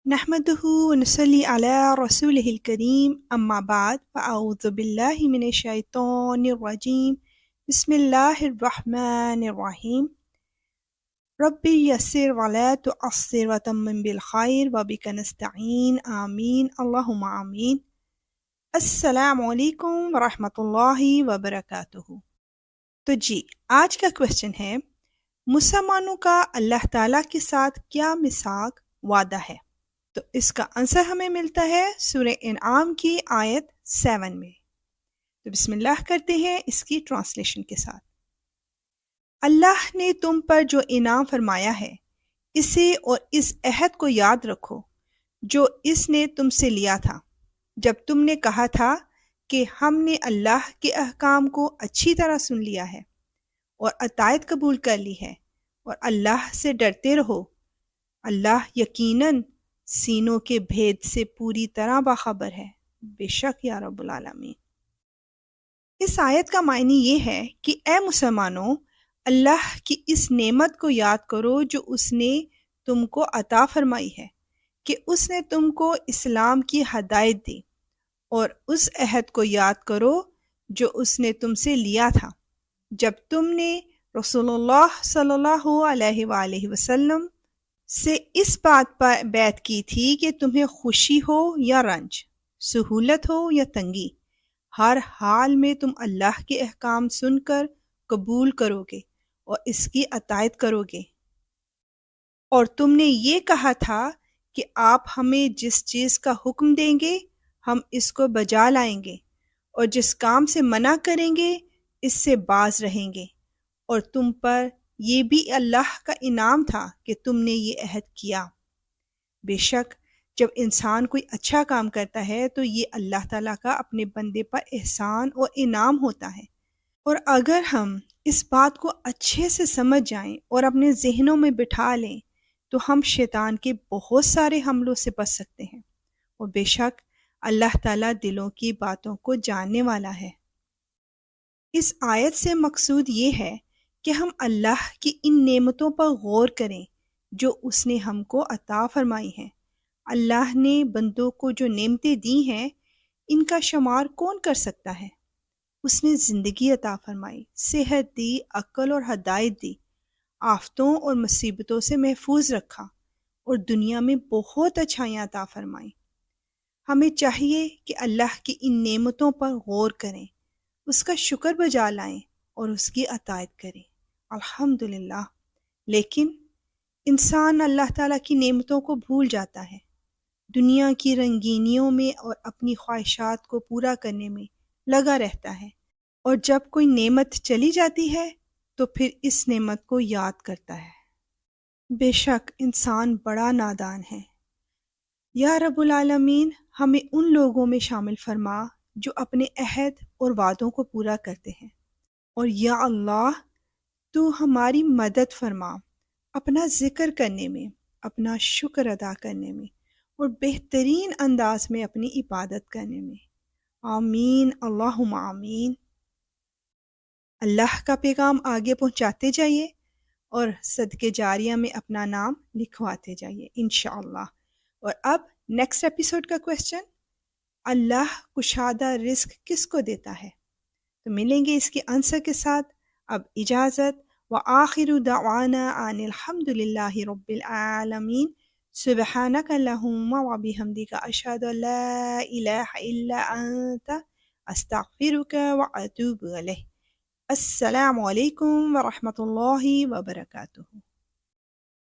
نحمده ونصلي على رسوله الكريم أما بعد فأعوذ بالله من الشيطان الرجيم بسم الله الرحمن الرحيم ربي يسر ولا تعسر وتمم بالخير وبك نستعين آمين اللهم آمين السلام علیکم ورحمۃ اللہ وبرکاتہ۔ تو جی آج کا کویسچن ہے، مسلمانوں کا اللہ تعالیٰ کے ساتھ کیا میثاق وعدہ ہے؟ تو اس کا آنسر ہمیں ملتا ہے سورہ انعام کی آیت 7 میں۔ تو بسم اللہ کرتے ہیں اس کی ٹرانسلیشن کے ساتھ۔ اللہ نے تم پر جو انعام فرمایا ہے اسے اور اس عہد کو یاد رکھو جو اس نے تم سے لیا تھا جب تم نے کہا تھا کہ ہم نے اللہ کے احکام کو اچھی طرح سن لیا ہے اور اطاعت قبول کر لی ہے، اور اللہ سے ڈرتے رہو، اللہ یقیناً سینوں کے بھید سے پوری طرح باخبر ہے، بے شک یا رب العالمین۔ اس آیت کا معنی یہ ہے کہ اے مسلمانوں، اللہ کی اس نعمت کو یاد کرو جو اس نے تم کو عطا فرمائی ہے کہ اس نے تم کو اسلام کی ہدایت دی، اور اس عہد کو یاد کرو جو اس نے تم سے لیا تھا جب تم نے رسول اللہ صلی اللہ علیہ وآلہ وسلم سے اس بات پر بیعت کی تھی کہ تمہیں خوشی ہو یا رنج، سہولت ہو یا تنگی، ہر حال میں تم اللہ کے احکام سن کر قبول کرو گے اور اس کی اطاعت کرو گے۔ اور تم نے یہ کہا تھا کہ آپ ہمیں جس چیز کا حکم دیں گے ہم اس کو بجا لائیں گے، اور جس کام سے منع کریں گے اس سے باز رہیں گے، اور تم پر یہ بھی اللہ کا انعام تھا کہ تم نے یہ عہد کیا۔ بے شک جب انسان کوئی اچھا کام کرتا ہے تو یہ اللہ تعالیٰ کا اپنے بندے پر احسان اور انعام ہوتا ہے، اور اگر ہم اس بات کو اچھے سے سمجھ جائیں اور اپنے ذہنوں میں بٹھا لیں تو ہم شیطان کے بہت سارے حملوں سے بچ سکتے ہیں، اور بے شک اللہ تعالیٰ دلوں کی باتوں کو جاننے والا ہے۔ اس آیت سے مقصود یہ ہے کہ ہم اللہ کی ان نعمتوں پر غور کریں جو اس نے ہم کو عطا فرمائی ہیں۔ اللہ نے بندوں کو جو نعمتیں دی ہیں ان کا شمار کون کر سکتا ہے؟ اس نے زندگی عطا فرمائی، صحت دی، عقل اور ہدایت دی، آفتوں اور مصیبتوں سے محفوظ رکھا، اور دنیا میں بہت اچھائیاں عطا فرمائیں۔ ہمیں چاہیے کہ اللہ کی ان نعمتوں پر غور کریں، اس کا شکر بجا لائیں اور اس کی اطاعت کریں۔ الحمدللہ۔ لیکن انسان اللہ تعالیٰ کی نعمتوں کو بھول جاتا ہے، دنیا کی رنگینیوں میں اور اپنی خواہشات کو پورا کرنے میں لگا رہتا ہے، اور جب کوئی نعمت چلی جاتی ہے تو پھر اس نعمت کو یاد کرتا ہے۔ بے شک انسان بڑا نادان ہے۔ یا رب العالمین ہمیں ان لوگوں میں شامل فرما جو اپنے عہد اور وعدوں کو پورا کرتے ہیں، اور یا اللہ تو ہماری مدد فرما اپنا ذکر کرنے میں، اپنا شکر ادا کرنے میں، اور بہترین انداز میں اپنی عبادت کرنے میں۔ آمین اللہم آمین۔ اللہ کا پیغام آگے پہنچاتے جائیے اور صدقے جاریہ میں اپنا نام لکھواتے جائیے انشاءاللہ۔ اور اب نیکسٹ ایپیسوڈ کا کویسچن، اللہ کشادہ رزق کس کو دیتا ہے؟ تو ملیں گے اس کے آنسر کے ساتھ۔ اب اجازت، وآخر دعوانا ان الحمد للہ رب العالمین۔ سبحانک اللہم وبحمدک اشہد ان لا الہ الا انت استغفرک واتوب الیک۔ السلام علیکم ورحمۃ اللہ وبرکاتہ۔